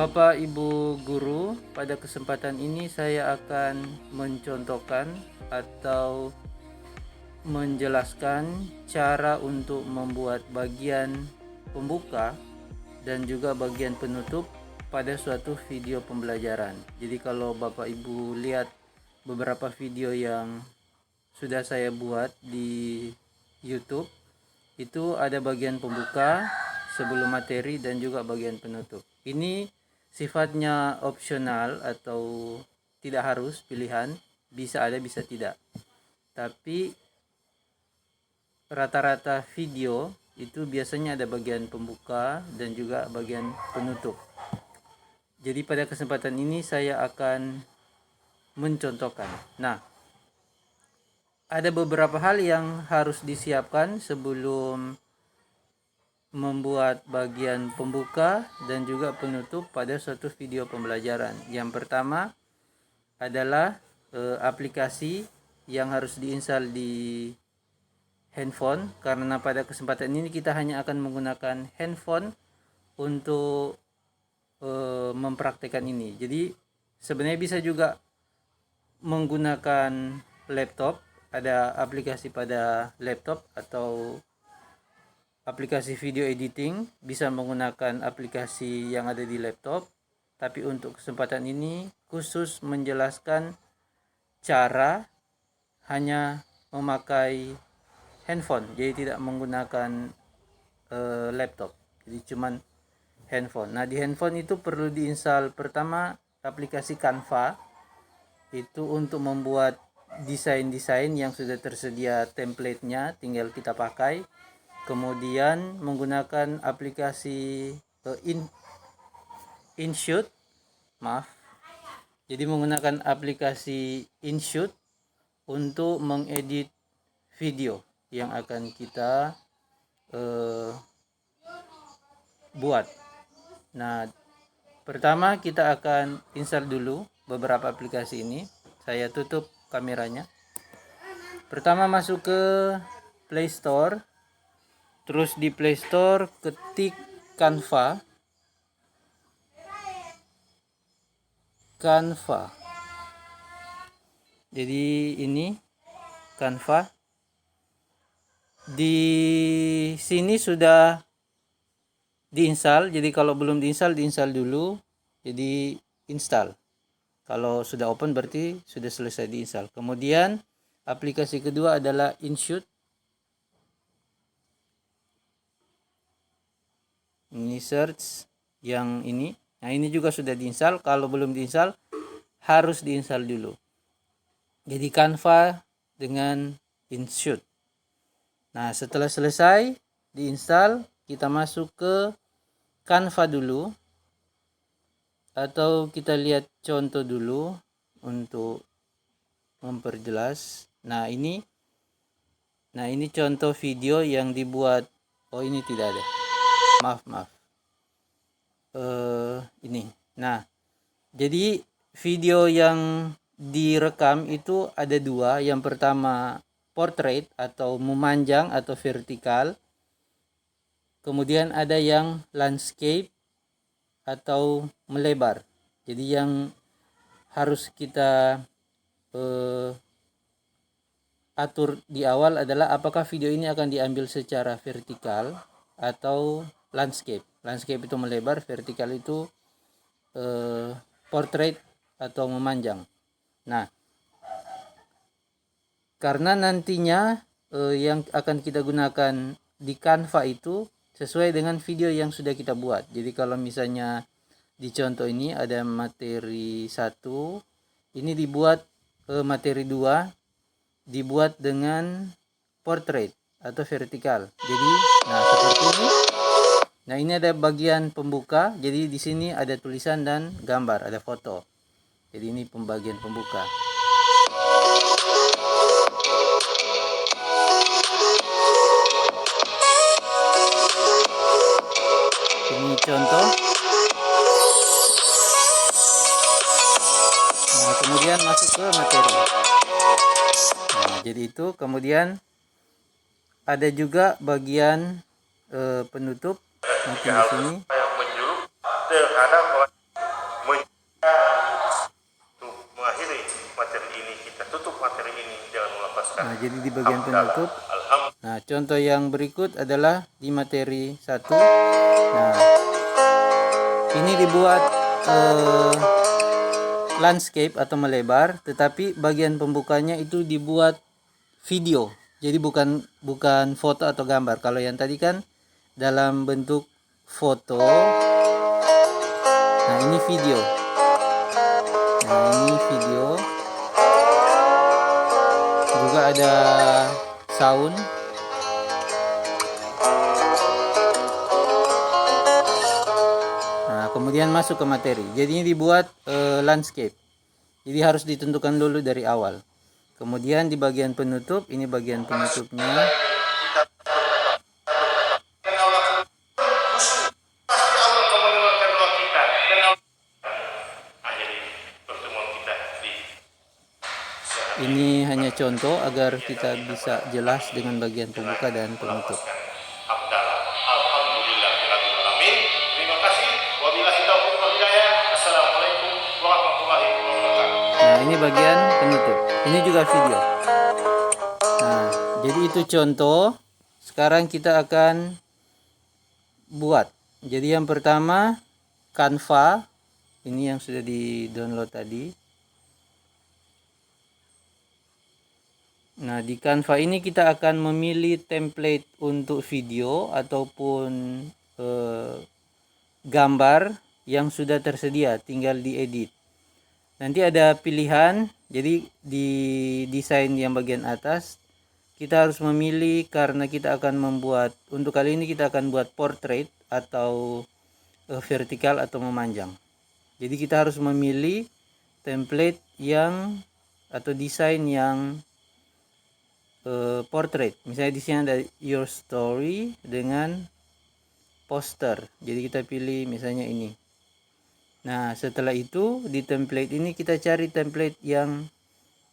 Bapak Ibu guru, pada kesempatan ini saya akan mencontohkan atau menjelaskan cara untuk membuat bagian pembuka dan juga bagian penutup pada suatu video pembelajaran. Jadi kalau Bapak Ibu lihat beberapa video yang sudah saya buat di YouTube, itu ada bagian pembuka sebelum materi dan juga bagian penutup. Ini sifatnya opsional atau tidak harus pilihan, bisa ada bisa tidak. Tapi rata-rata video itu biasanya ada bagian pembuka dan juga bagian penutup. Jadi pada kesempatan ini saya akan mencontohkan. Nah, ada beberapa hal yang harus disiapkan sebelum membuat bagian pembuka dan juga penutup pada suatu video pembelajaran. Yang pertama adalah aplikasi yang harus diinstal di handphone, karena pada kesempatan ini kita hanya akan menggunakan handphone untuk mempraktekkan ini. Jadi sebenarnya bisa juga menggunakan laptop, ada aplikasi pada laptop atau aplikasi video editing, bisa menggunakan aplikasi yang ada di laptop. Tapi untuk kesempatan ini khusus menjelaskan cara hanya memakai handphone, jadi tidak menggunakan laptop, jadi cuman handphone. Nah, di handphone itu perlu diinstal pertama aplikasi Canva, itu untuk membuat desain-desain yang sudah tersedia template-nya, tinggal kita pakai. Kemudian menggunakan aplikasi InShoot, jadi menggunakan aplikasi InShoot untuk mengedit video yang akan kita buat. Nah, pertama kita akan install dulu beberapa aplikasi ini. Saya tutup kameranya. Pertama masuk ke Play Store. Terus di Play Store ketik Canva. Jadi ini Canva. Di sini sudah diinstal. Jadi kalau belum diinstal dulu. Jadi install. Kalau sudah open berarti sudah selesai diinstal. Kemudian aplikasi kedua adalah InShoot. Ini search yang ini. Nah, ini juga sudah diinstal. Kalau belum diinstal harus diinstal dulu. Jadi Canva dengan InShoot. Nah, setelah selesai diinstal, kita masuk ke Canva dulu, atau kita lihat contoh dulu untuk memperjelas. Nah, ini contoh video yang dibuat. Oh, ini tidak ada. Maaf. Ini. Nah, jadi video yang direkam itu ada dua. Yang pertama portrait atau memanjang atau vertikal. Kemudian ada yang landscape atau melebar. Jadi yang harus kita atur di awal adalah apakah video ini akan diambil secara vertikal atau landscape. Landscape itu melebar, vertikal itu portrait atau memanjang. Nah, karena nantinya yang akan kita gunakan di Canva itu sesuai dengan video yang sudah kita buat. Jadi kalau misalnya di contoh ini ada materi 1, ini dibuat materi 2 dibuat dengan portrait atau vertikal. Jadi seperti ini. Nah, ini ada bagian pembuka. Jadi di sini ada tulisan dan gambar, ada foto. Jadi ini pembagian pembuka. Ini contoh. Nah, kemudian masuk ke materi. Nah, jadi itu. Kemudian ada juga bagian penutup. Mungkin di sini. Nah, jadi di bagian penutup. Nah, contoh yang berikut adalah di materi 1. Nah, ini dibuat landscape atau melebar, tetapi bagian pembukanya itu dibuat video. Jadi bukan foto atau gambar. Kalau yang tadi kan dalam bentuk foto. Nah, ini video. Nah, ini video. Juga ada sound. Nah, kemudian masuk ke materi. Jadi ini dibuat landscape. Jadi harus ditentukan dulu dari awal. Kemudian di bagian penutup, ini bagian penutupnya. Ini hanya contoh agar kita bisa jelas dengan bagian pembuka dan penutup. Terima kasih. Wabillahi taufiq wal hidayah. Assalamualaikum warahmatullahi wabarakatuh. Nah, ini bagian penutup. Ini juga video. Nah, jadi itu contoh. Sekarang kita akan buat. Jadi yang pertama Canva. Ini yang sudah di-download tadi. Nah, di Canva ini kita akan memilih template untuk video ataupun gambar yang sudah tersedia, tinggal diedit. Nanti ada pilihan, jadi di desain yang bagian atas kita harus memilih karena kita akan membuat, untuk kali ini kita akan buat portrait atau vertikal atau memanjang. Jadi kita harus memilih template yang atau desain yang portrait. Misalnya di sini ada your story dengan poster. Jadi kita pilih misalnya ini. Nah, setelah itu di template ini kita cari template yang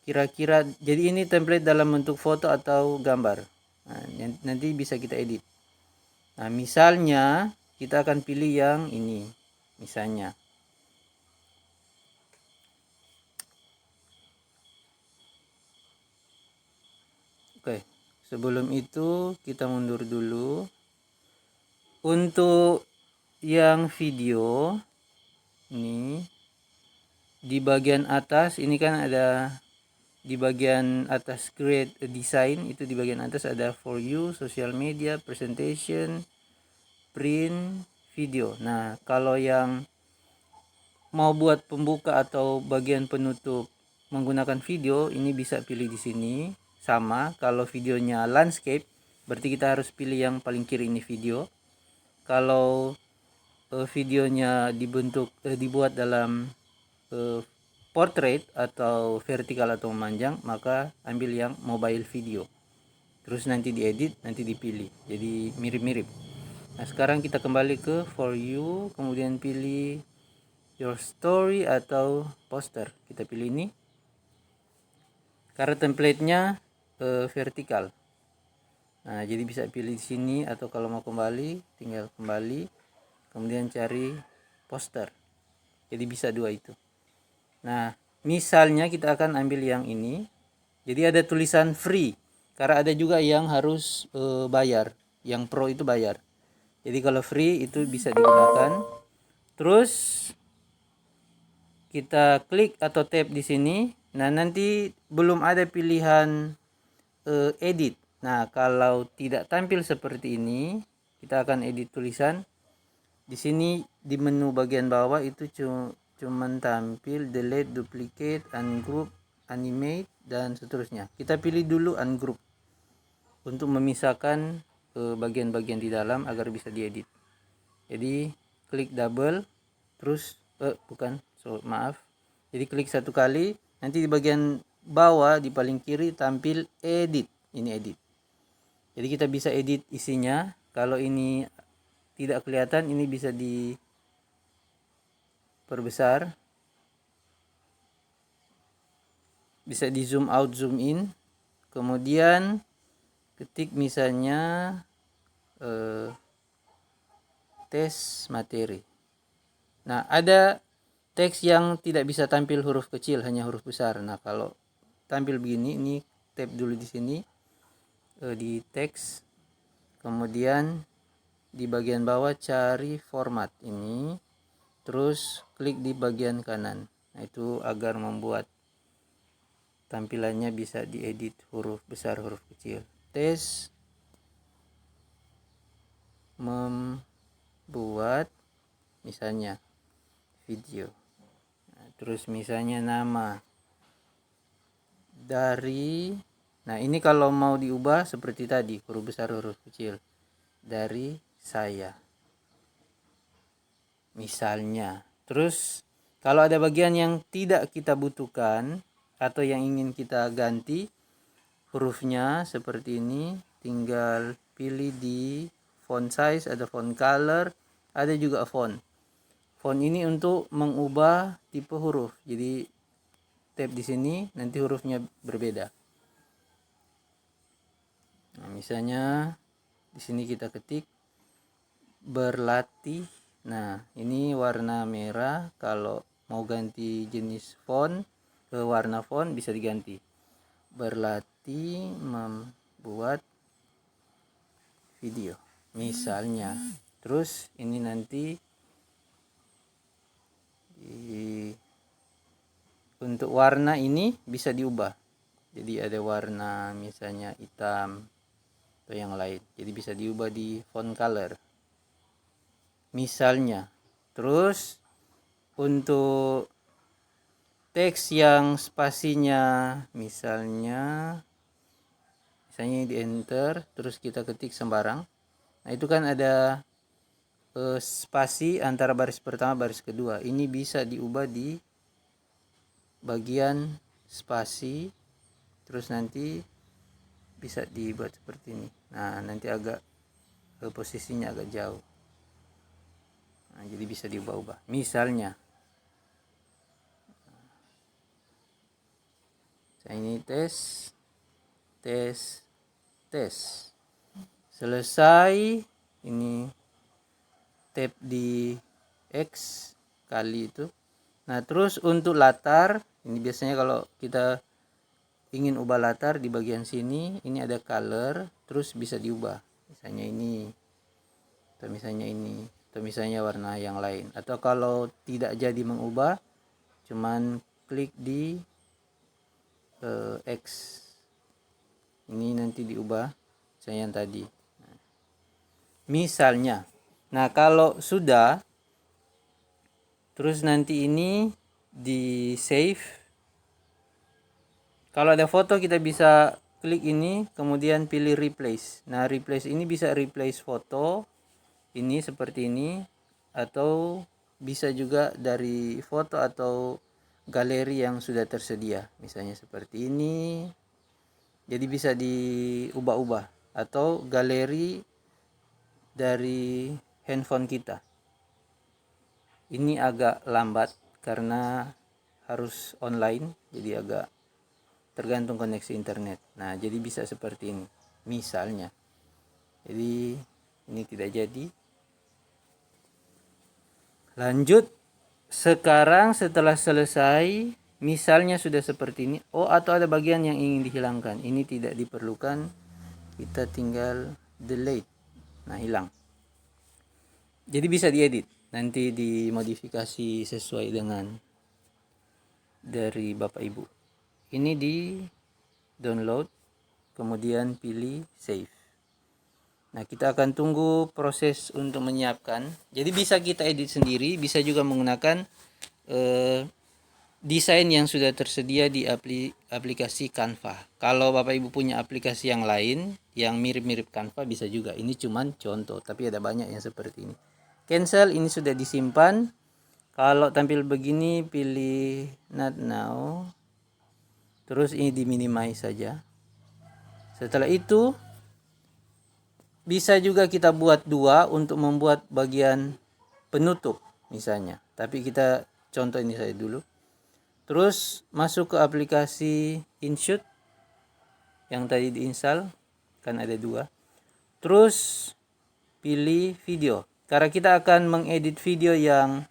kira-kira, jadi ini template dalam bentuk foto atau gambar. Nah, nanti bisa kita edit. Nah, misalnya kita akan pilih yang ini. Misalnya. Oke, sebelum itu kita mundur dulu. Untuk yang video ini di bagian atas ini kan ada, di bagian atas create a design, itu di bagian atas ada for you, social media, presentation, print, video. Nah, kalau yang mau buat pembuka atau bagian penutup menggunakan video, ini bisa pilih di sini. Sama, kalau videonya landscape berarti kita harus pilih yang paling kiri ini video. Kalau videonya dibuat dalam portrait atau vertikal atau memanjang, maka ambil yang mobile video. Terus nanti diedit, nanti dipilih. Jadi mirip-mirip. Nah, sekarang kita kembali ke for you, kemudian pilih your story atau poster. Kita pilih ini. Karena templatenya vertikal. Nah, jadi bisa pilih di sini, atau kalau mau kembali tinggal kembali, kemudian cari poster. Jadi bisa dua itu. Nah, misalnya kita akan ambil yang ini. Jadi ada tulisan free, karena ada juga yang harus bayar. Yang pro itu bayar. Jadi kalau free itu bisa digunakan. Terus kita klik atau tap di sini. Nah, nanti belum ada pilihan edit. Nah, kalau tidak tampil seperti ini, kita akan edit tulisan. Di sini di menu bagian bawah itu cuman tampil delete, duplicate, ungroup, animate dan seterusnya. Kita pilih dulu ungroup untuk memisahkan bagian-bagian di dalam agar bisa diedit. Jadi klik double, terus maaf. Jadi klik satu kali, nanti di bagian bawah di paling kiri tampil edit. Ini edit. Jadi kita bisa edit isinya. Kalau ini tidak kelihatan, ini bisa diperbesar, bisa di zoom out, zoom in. Kemudian ketik misalnya tes materi. Nah, ada teks yang tidak bisa tampil huruf kecil, hanya huruf besar. Nah, kalau tampil begini, ini tap dulu di sini di teks, kemudian di bagian bawah cari format ini, terus klik di bagian kanan. Nah, itu agar membuat tampilannya bisa diedit huruf besar, huruf kecil. Tes membuat misalnya video. Nah, terus misalnya nama dari, nah ini kalau mau diubah seperti tadi, huruf besar, huruf kecil, dari saya misalnya. Terus kalau ada bagian yang tidak kita butuhkan atau yang ingin kita ganti hurufnya seperti ini, tinggal pilih di font size, ada font color, ada juga font. Font ini untuk mengubah tipe huruf. Jadi tap di sini, nanti hurufnya berbeda. Nah, misalnya di sini kita ketik berlatih. Nah, ini warna merah. Kalau mau ganti jenis font ke warna font bisa diganti. Berlatih membuat video misalnya. Terus ini nanti untuk warna ini bisa diubah. Jadi ada warna misalnya hitam atau yang lain. Jadi bisa diubah di font color. Misalnya. Terus untuk teks yang spasinya misalnya di enter, terus kita ketik sembarang. Nah, itu kan ada spasi antara baris pertama baris kedua. Ini bisa diubah di bagian spasi, terus nanti bisa dibuat seperti ini. Nah, nanti agak posisinya agak jauh. Nah, jadi bisa diubah-ubah. Misalnya ini tes selesai. Ini tap di X kali itu. Nah, terus untuk latar, ini biasanya kalau kita ingin ubah latar di bagian sini, ini ada color, terus bisa diubah. Misalnya ini, atau misalnya ini, atau misalnya warna yang lain. Atau kalau tidak jadi mengubah, cuman klik di X. Ini nanti diubah, misalnya yang tadi. Misalnya. Nah, kalau sudah, terus nanti ini di save. Kalau ada foto kita bisa klik ini, kemudian pilih replace. Nah, replace ini bisa replace foto ini seperti ini, atau bisa juga dari foto atau galeri yang sudah tersedia, misalnya seperti ini. Jadi bisa diubah-ubah, atau galeri dari handphone kita. Ini agak lambat karena harus online, jadi agak tergantung koneksi internet. Nah, jadi bisa seperti ini misalnya. Jadi ini tidak jadi. Lanjut. Sekarang setelah selesai, misalnya sudah seperti ini. Oh, atau ada bagian yang ingin dihilangkan. Ini tidak diperlukan. Kita tinggal delete. Nah, hilang. Jadi bisa diedit. Nanti dimodifikasi sesuai dengan dari Bapak Ibu. Ini di download, kemudian pilih save. Nah, kita akan tunggu proses untuk menyiapkan. Jadi bisa kita edit sendiri, bisa juga menggunakan desain yang sudah tersedia di aplikasi Canva. Kalau Bapak Ibu punya aplikasi yang lain yang mirip-mirip Canva bisa juga. Ini cuman contoh, tapi ada banyak yang seperti ini. Cancel, ini sudah disimpan. Kalau tampil begini pilih not now. Terus ini di-minimize saja. Setelah itu bisa juga kita buat dua untuk membuat bagian penutup misalnya. Tapi kita contoh ini saja dulu. Terus masuk ke aplikasi InShot yang tadi diinstal, kan ada dua. Terus pilih video. Karena kita akan mengedit video yang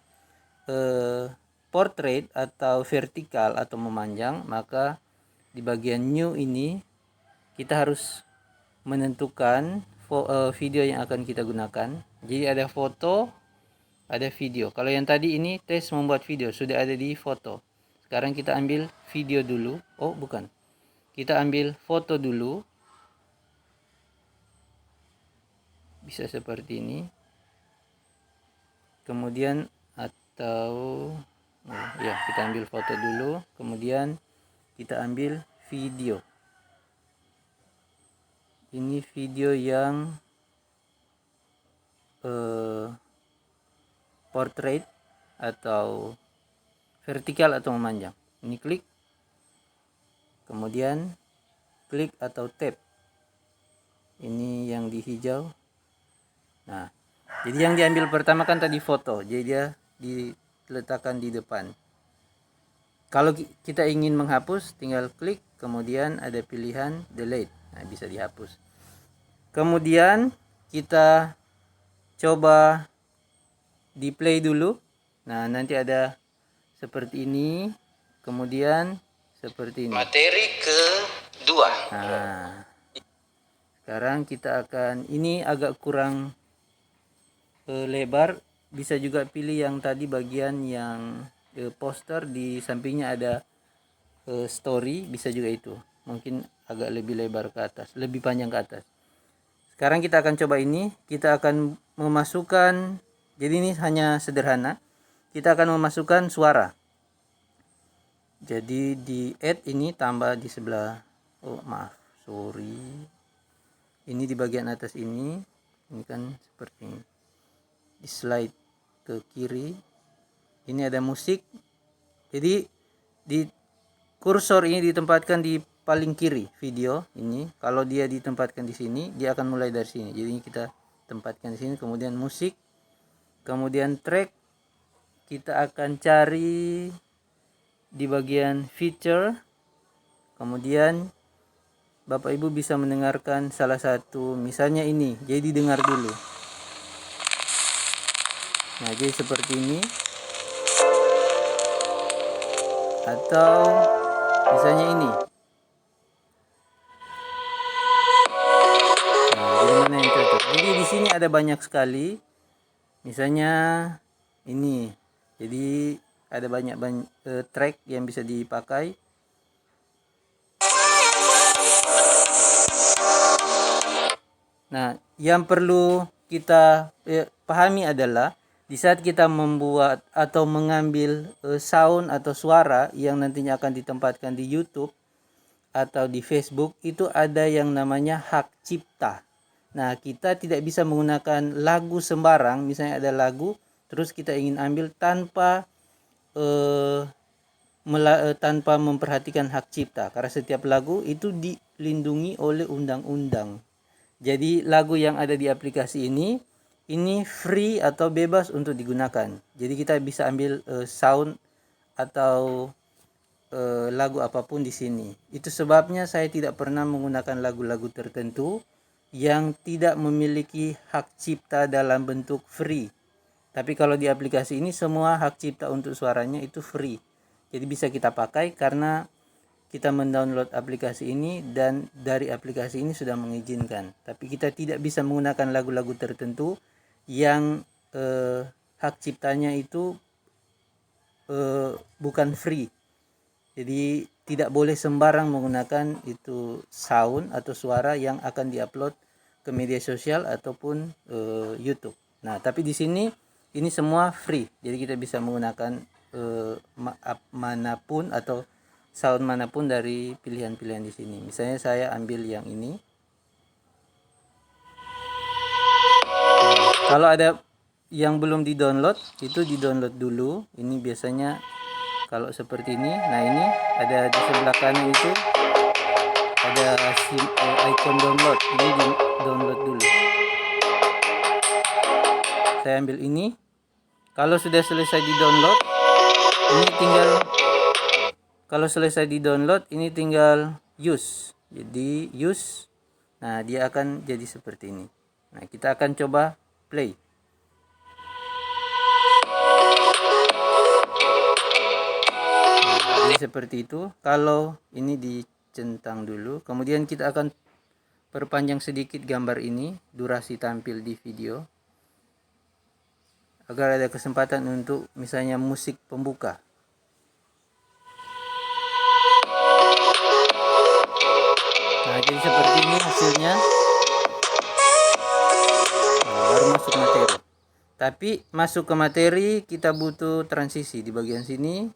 portrait atau vertikal atau memanjang, maka di bagian new ini kita harus menentukan video yang akan kita gunakan. Jadi ada foto, ada video. Kalau yang tadi ini tes membuat video, sudah ada di foto. Sekarang kita ambil video dulu. Oh bukan, kita ambil foto dulu. Bisa seperti ini. Kemudian atau ya, kita ambil foto dulu, kemudian kita ambil video. Ini video yang portrait atau vertikal atau memanjang. Ini klik, kemudian klik atau tap. Ini yang di hijau. Nah, jadi yang diambil pertama kan tadi foto, jadi dia diletakkan di depan. Kalau kita ingin menghapus, tinggal klik, kemudian ada pilihan delete. Nah, bisa dihapus. Kemudian kita coba di play dulu. Nah, nanti ada seperti ini, kemudian seperti ini. Materi kedua. Nah, sekarang kita akan, ini agak kurang lebar, bisa juga pilih yang tadi bagian yang poster, di sampingnya ada story, bisa juga itu, mungkin agak lebih lebar ke atas, lebih panjang ke atas. Sekarang kita akan coba ini, kita akan memasukkan, jadi ini hanya sederhana, kita akan memasukkan suara. Jadi di add ini tambah di sebelah, oh maaf, sorry, ini di bagian atas ini kan seperti ini. Di slide ke kiri ini ada musik, jadi di kursor ini ditempatkan di paling kiri video ini. Kalau dia ditempatkan di sini, dia akan mulai dari sini, jadi kita tempatkan di sini. Kemudian musik, kemudian track, kita akan cari di bagian feature, kemudian Bapak Ibu bisa mendengarkan salah satu, misalnya ini, jadi dengar dulu. Nah, jadi seperti ini. Atau misalnya ini. Nah, jadi mana yang cocok? Jadi di sini ada banyak sekali. Misalnya ini. Jadi ada banyak track yang bisa dipakai. Nah, yang perlu kita pahami adalah di saat kita membuat atau mengambil sound atau suara yang nantinya akan ditempatkan di YouTube atau di Facebook, itu ada yang namanya hak cipta. Nah, kita tidak bisa menggunakan lagu sembarang. Misalnya ada lagu, terus kita ingin ambil tanpa tanpa memperhatikan hak cipta, karena setiap lagu itu dilindungi oleh undang-undang. Jadi lagu yang ada di aplikasi ini free atau bebas untuk digunakan. Jadi kita bisa ambil sound atau lagu apapun di sini. Itu sebabnya saya tidak pernah menggunakan lagu-lagu tertentu yang tidak memiliki hak cipta dalam bentuk free. Tapi kalau di aplikasi ini semua hak cipta untuk suaranya itu free. Jadi bisa kita pakai karena kita mendownload aplikasi ini dan dari aplikasi ini sudah mengizinkan. Tapi kita tidak bisa menggunakan lagu-lagu tertentu yang hak ciptanya itu bukan free. Jadi tidak boleh sembarang menggunakan itu sound atau suara yang akan diupload ke media sosial ataupun YouTube. Nah, tapi di sini ini semua free. Jadi kita bisa menggunakan manapun atau sound manapun dari pilihan-pilihan di sini. Misalnya saya ambil yang ini. Kalau ada yang belum di-download, itu di-download dulu. Ini biasanya kalau seperti ini. Nah, ini ada di sebelah kanan itu ada icon download. Ini di-download dulu. Saya ambil ini. Kalau sudah selesai di-download, ini tinggal, kalau selesai di-download, ini tinggal use. Jadi use. Nah, dia akan jadi seperti ini. Nah, kita akan coba play. Nah, jadi seperti itu. Kalau ini dicentang dulu, kemudian kita akan perpanjang sedikit gambar ini, durasi tampil di video, agar ada kesempatan untuk misalnya musik pembuka. Nah, jadi seperti ini hasilnya. Nah, baru masuk materi. Tapi masuk ke materi kita butuh transisi di bagian sini.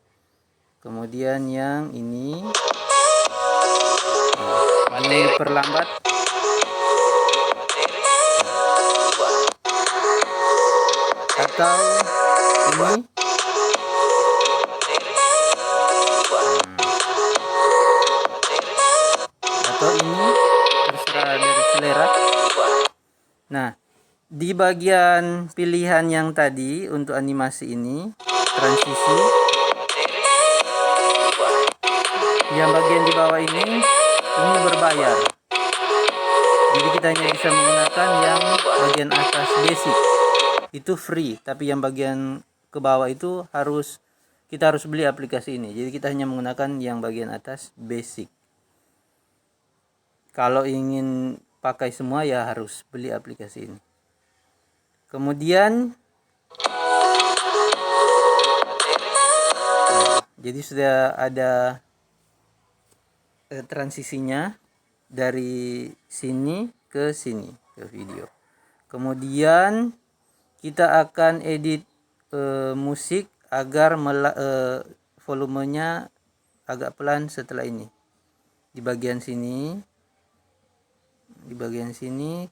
Kemudian yang ini diperlambat. Atau ini atau ini terserah dari selera. Nah, di bagian pilihan yang tadi untuk animasi ini, transisi, yang bagian di bawah ini berbayar. Jadi kita hanya bisa menggunakan yang bagian atas basic, itu free. Tapi yang bagian ke bawah itu kita harus beli aplikasi ini. Jadi kita hanya menggunakan yang bagian atas basic. Kalau ingin pakai semua ya harus beli aplikasi ini. Kemudian jadi sudah ada transisinya dari sini ke sini ke video. Kemudian kita akan edit musik agar volumenya agak pelan setelah ini. Di bagian sini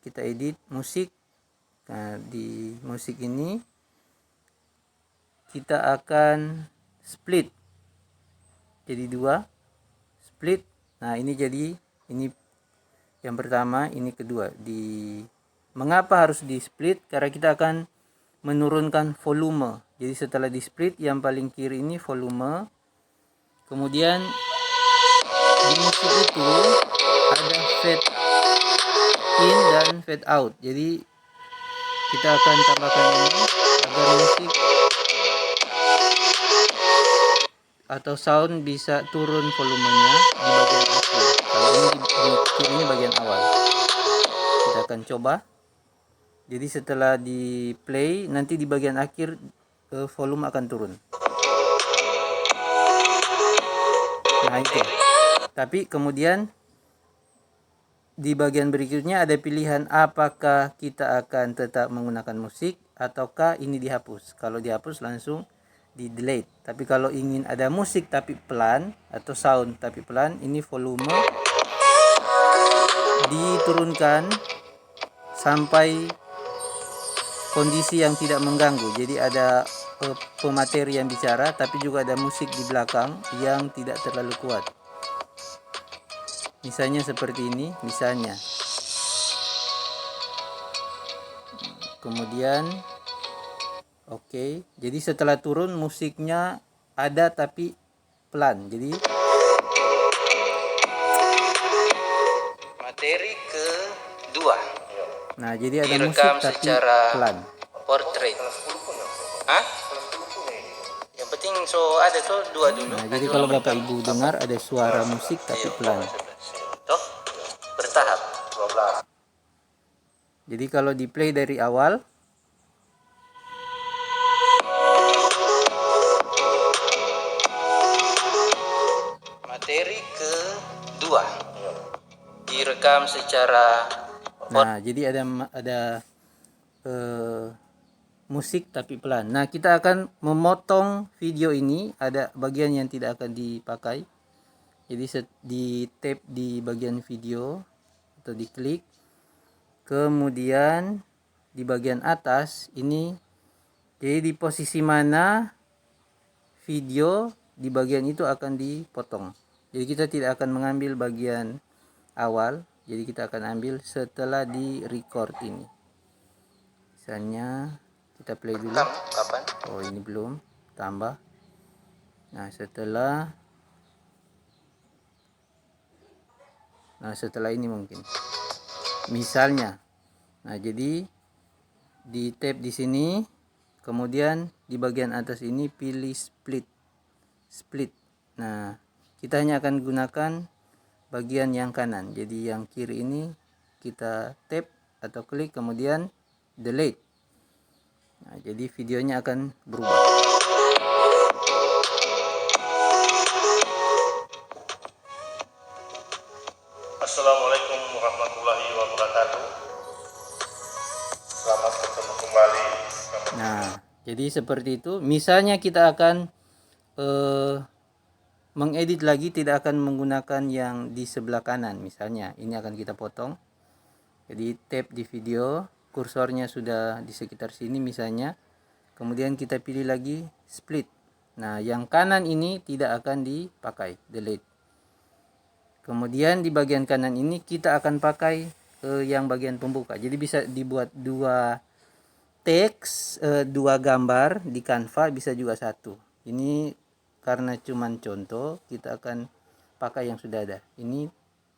kita edit musik. Nah, di musik ini kita akan split jadi 2, split. Nah, ini jadi ini yang pertama, ini kedua. Mengapa harus di split? Karena kita akan menurunkan volume. Jadi setelah di split, yang paling kiri ini volume. Kemudian di musik itu ada fade in dan fade out. Jadi kita akan tambahkan ini agar musik atau sound bisa turun volumenya di bagian akhir. Kalau ini di kiri bagian awal. Kita akan coba. Jadi setelah di play, nanti di bagian akhir volume akan turun. Nah, itu. Tapi kemudian di bagian berikutnya ada pilihan apakah kita akan tetap menggunakan musik ataukah ini dihapus. Kalau dihapus langsung di delete. Tapi kalau ingin ada musik tapi pelan atau sound tapi pelan, ini volume diturunkan sampai kondisi yang tidak mengganggu. Jadi ada pemateri yang bicara tapi juga ada musik di belakang yang tidak terlalu kuat. Misalnya seperti ini, misalnya. Kemudian oke, jadi setelah turun musiknya ada tapi pelan. Jadi Materi kedua. nah, jadi ada musik Direkam tapi secara pelan. portrait. Hah? Yang penting ada dua dulu. Nah, jadi kalau Bapak Ibu dengar ada suara musik tapi pelan. Toh bertahap. 12. Jadi kalau di play dari awal, Materi kedua. Direkam secara nah jadi ada musik tapi pelan. Nah, kita akan memotong video ini, ada bagian yang tidak akan dipakai. Jadi di tap di bagian video atau diklik. Kemudian di bagian atas ini, jadi di posisi mana video di bagian itu akan dipotong. Jadi kita tidak akan mengambil bagian awal, jadi kita akan ambil setelah di record ini. Misalnya kita play dulu. kapan? Oh, ini belum, tambah. Nah, setelah ini mungkin. Misalnya. Nah, jadi di tab di sini, kemudian di bagian atas ini pilih split. Nah, kita hanya akan gunakan bagian yang kanan. Jadi yang kiri ini kita tap atau klik kemudian delete. Nah, jadi videonya akan berubah. Assalamualaikum warahmatullahi wabarakatuh. Selamat bertemu kembali. Nah, jadi seperti itu. Misalnya kita akan mengedit lagi, tidak akan menggunakan yang di sebelah kanan. Misalnya ini akan kita potong. Jadi tap di video, kursornya sudah di sekitar sini misalnya. Kemudian kita pilih lagi split. Nah, yang kanan ini tidak akan dipakai, delete. Kemudian di bagian kanan ini kita akan pakai yang bagian pembuka. Jadi bisa dibuat dua teks, dua gambar di Canva, bisa juga satu. Ini karena cuman contoh, kita akan pakai yang sudah ada. Ini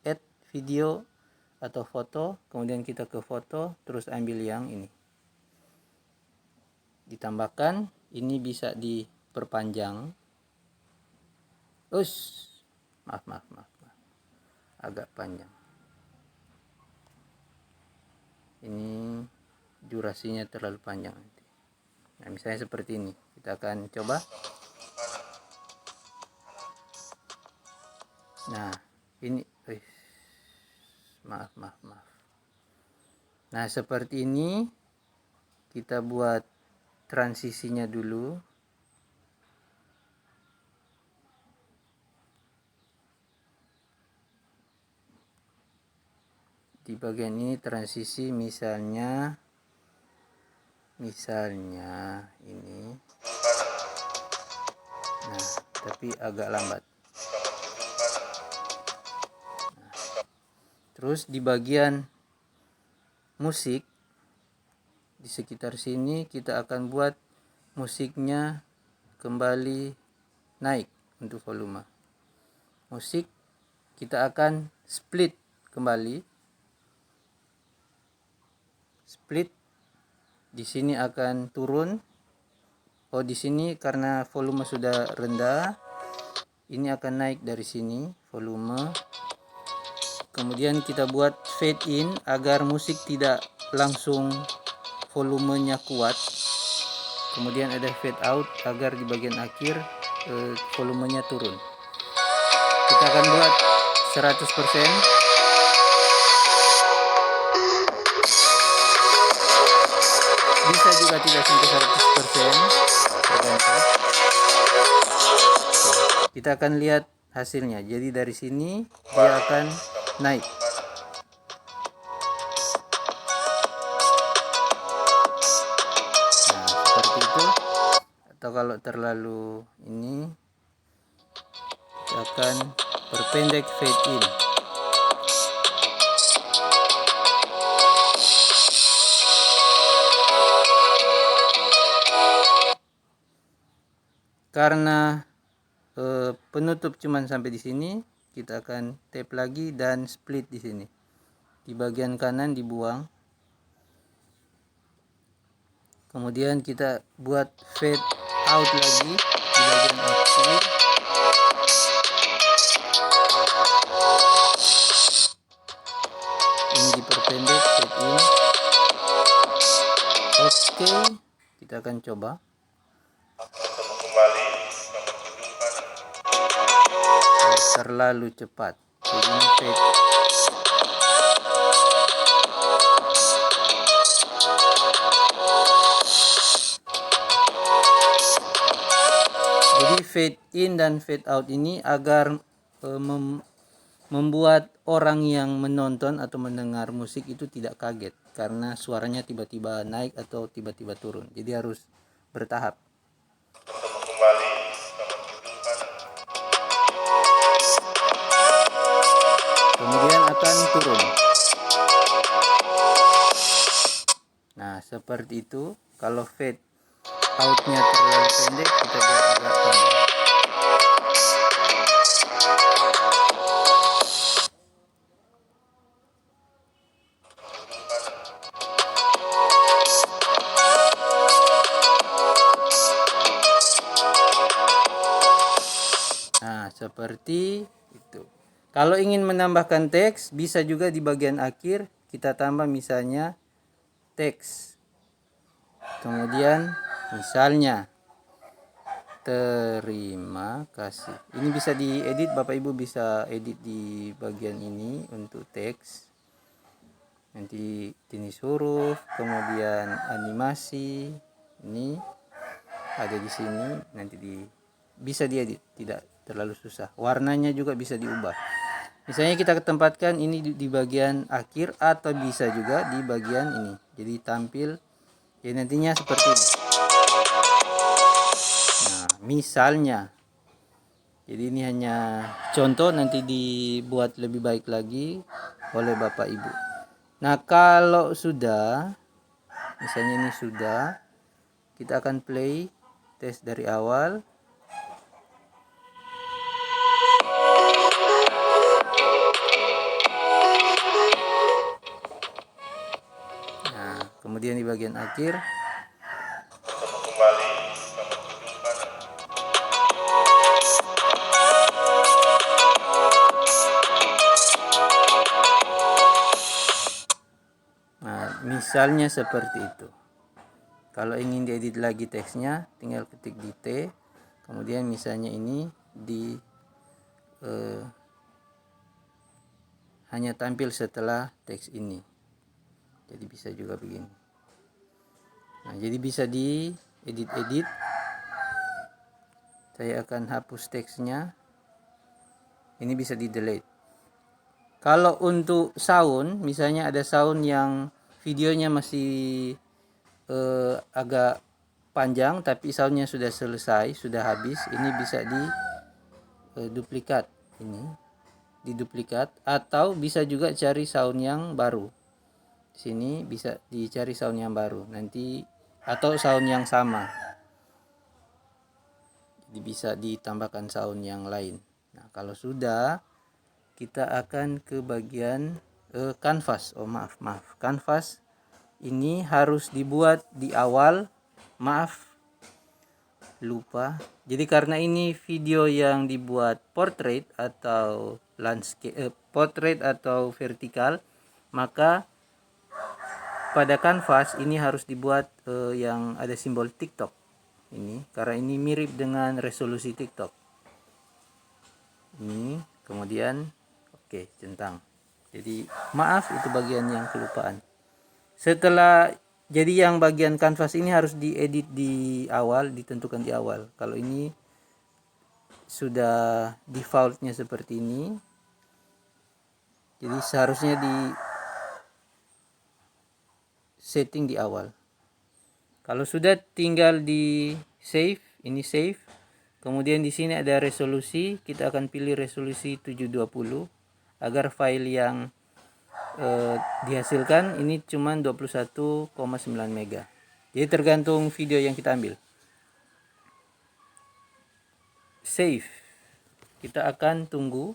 add video atau foto, kemudian kita ke foto, terus ambil yang ini. Ditambahkan, ini bisa diperpanjang. Maaf. Agak panjang. Ini durasinya terlalu panjang nanti. Nah, misalnya seperti ini. Kita akan coba. Nah, ini maaf. Nah, seperti ini kita buat transisinya dulu. Di bagian ini transisi misalnya ini. Nah, tapi agak lambat. Nah, terus di bagian musik di sekitar sini kita akan buat musiknya kembali naik untuk volume. Musik kita akan split kembali. Split di sini akan turun. Oh, di sini karena volume sudah rendah, ini akan naik dari sini volume. Kemudian kita buat fade in agar musik tidak langsung volumenya kuat. Kemudian ada fade out agar di bagian akhir volumenya turun. Kita akan buat 100%. Bisa juga tidak sampai 100%, tergantung. Kita akan lihat hasilnya. Jadi dari sini dia akan naik. Nah, seperti itu. Atau kalau terlalu ini, kita akan perpendek fade in. Karena penutup cuman sampai di sini, kita akan tap lagi dan split di sini. Di bagian kanan dibuang. Kemudian kita buat fade out lagi di bagian akhir. Ini diperpendek fade in. Oke, kita akan coba. Terlalu cepat, jadi ini fade. Jadi fade in dan fade out ini agar membuat orang yang menonton atau mendengar musik itu tidak kaget karena suaranya tiba-tiba naik atau tiba-tiba turun. Jadi harus bertahap. Kemudian akan turun. Nah, seperti itu. Kalau fade outnya terlalu pendek, kita buat agak panjang. Nah, seperti itu. Kalau ingin menambahkan teks, bisa juga di bagian akhir kita tambah misalnya teks. Kemudian misalnya terima kasih. Ini bisa diedit, Bapak Ibu bisa edit di bagian ini untuk teks. Nanti jenis huruf, kemudian animasi, ini ada di sini, nanti bisa diedit, tidak terlalu susah. Warnanya juga bisa diubah. Misalnya kita tempatkan ini di bagian akhir atau bisa juga di bagian ini. Jadi tampil ya nantinya seperti ini. Nah, misalnya. Jadi ini hanya contoh, nanti dibuat lebih baik lagi oleh Bapak Ibu. Nah, kalau sudah, misalnya ini sudah, kita akan play tes dari awal. Nah, kemudian di bagian akhir Bertemu kembali, selamat berjumpa. Nah, misalnya seperti itu. Kalau ingin diedit lagi teksnya, tinggal ketik di T. Kemudian misalnya ini hanya tampil setelah teks ini. Jadi bisa juga begini. Nah, jadi bisa diedit-edit. Saya akan hapus teksnya. Ini bisa di delete. Kalau untuk sound, misalnya ada sound yang videonya masih agak panjang tapi soundnya sudah selesai, sudah habis, ini bisa di duplikat, ini diduplikat, atau bisa juga cari sound yang baru. Sini bisa dicari sound yang baru nanti, atau sound yang sama. Jadi bisa ditambahkan sound yang lain. Nah, kalau sudah, kita akan ke bagian kanvas. Maaf, kanvas ini harus dibuat di awal. Maaf, lupa. Jadi karena ini video yang dibuat portrait atau landscape, portrait atau vertikal, maka pada kanvas ini harus dibuat yang ada simbol TikTok ini, karena ini mirip dengan resolusi TikTok ini. Kemudian oke, centang. Jadi maaf, itu bagian yang kelupaan. Setelah jadi yang bagian kanvas ini harus diedit di awal, ditentukan di awal. Kalau ini sudah defaultnya seperti ini, jadi seharusnya di setting di awal. Kalau sudah, tinggal di save, ini save. Kemudian di sini ada resolusi, kita akan pilih resolusi 720 agar file yang dihasilkan ini cuma 21,9 mega. Jadi tergantung video yang kita ambil. Save. Kita akan tunggu.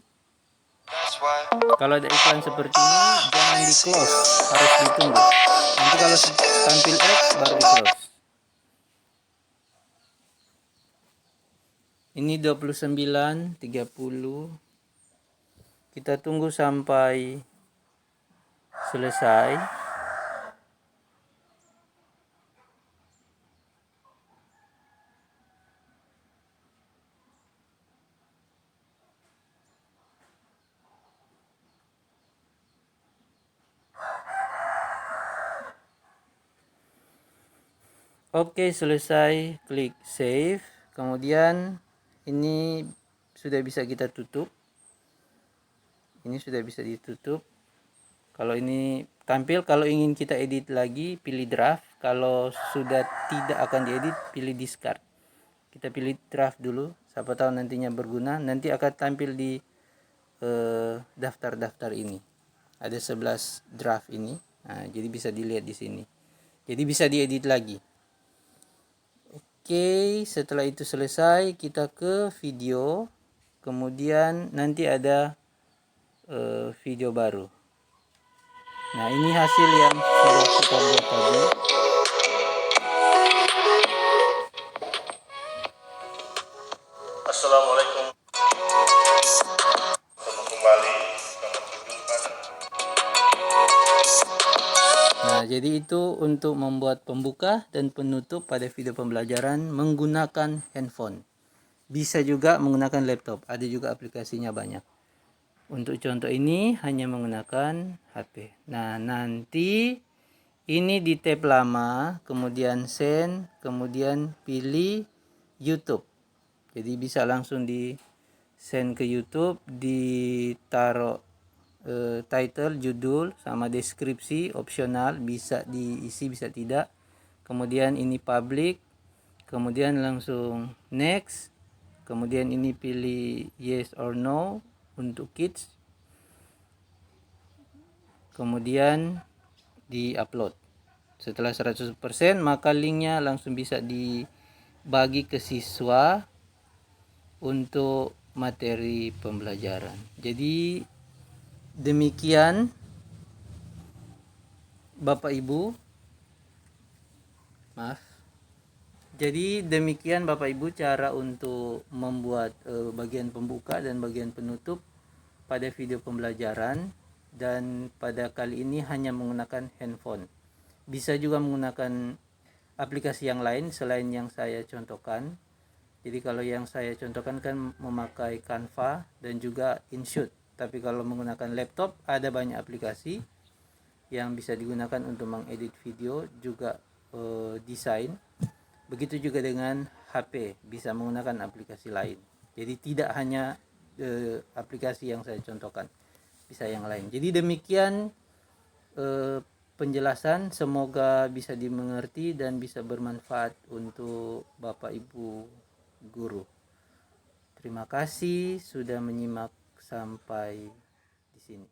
Kalau ada iklan seperti ini, jangan di close, harus ditunggu. Nanti kalau tampil X baru di close. Ini 29:30. Kita tunggu sampai selesai. Oke, selesai. Klik save. Kemudian ini sudah bisa kita tutup. Ini sudah bisa ditutup. Kalau ini tampil, kalau ingin kita edit lagi, pilih draft. Kalau sudah tidak akan diedit, pilih discard. Kita pilih draft dulu, siapa tahu nantinya berguna. Nanti akan tampil di daftar-daftar ini. Ada 11 draft ini. Nah, jadi bisa dilihat di sini. Jadi bisa diedit lagi. Oke, setelah itu selesai, kita ke video. Kemudian nanti ada video baru. Nah, ini hasil yang sudah kita buat tadi. Assalamualaikum. Bertemu kembali, selamat berjumpa. Nah, jadi itu untuk membuat pembuka dan penutup pada video pembelajaran menggunakan handphone. Bisa juga menggunakan laptop, ada juga aplikasinya banyak. Untuk contoh ini hanya menggunakan HP. Nah, nanti ini di tab lama, kemudian send, kemudian pilih YouTube. Jadi bisa langsung di send ke YouTube, ditaruh title, judul, sama deskripsi, opsional, bisa diisi bisa tidak. Kemudian ini public, kemudian langsung next, kemudian ini pilih yes or no untuk kids, kemudian di upload. Setelah 100% maka linknya langsung bisa dibagi ke siswa untuk materi pembelajaran. Jadi demikian Bapak Ibu. Jadi demikian Bapak Ibu cara untuk membuat bagian pembuka dan bagian penutup pada video pembelajaran, dan pada kali ini hanya menggunakan handphone. Bisa juga menggunakan aplikasi yang lain selain yang saya contohkan. Jadi kalau yang saya contohkan kan memakai Canva dan juga InShoot. Tapi kalau menggunakan laptop ada banyak aplikasi yang bisa digunakan untuk mengedit video, juga desain. Begitu juga dengan HP, bisa menggunakan aplikasi lain. Jadi tidak hanya aplikasi yang saya contohkan, bisa yang lain. Jadi demikian penjelasan, semoga bisa dimengerti dan bisa bermanfaat untuk Bapak Ibu guru. Terima kasih sudah menyimak sampai di sini.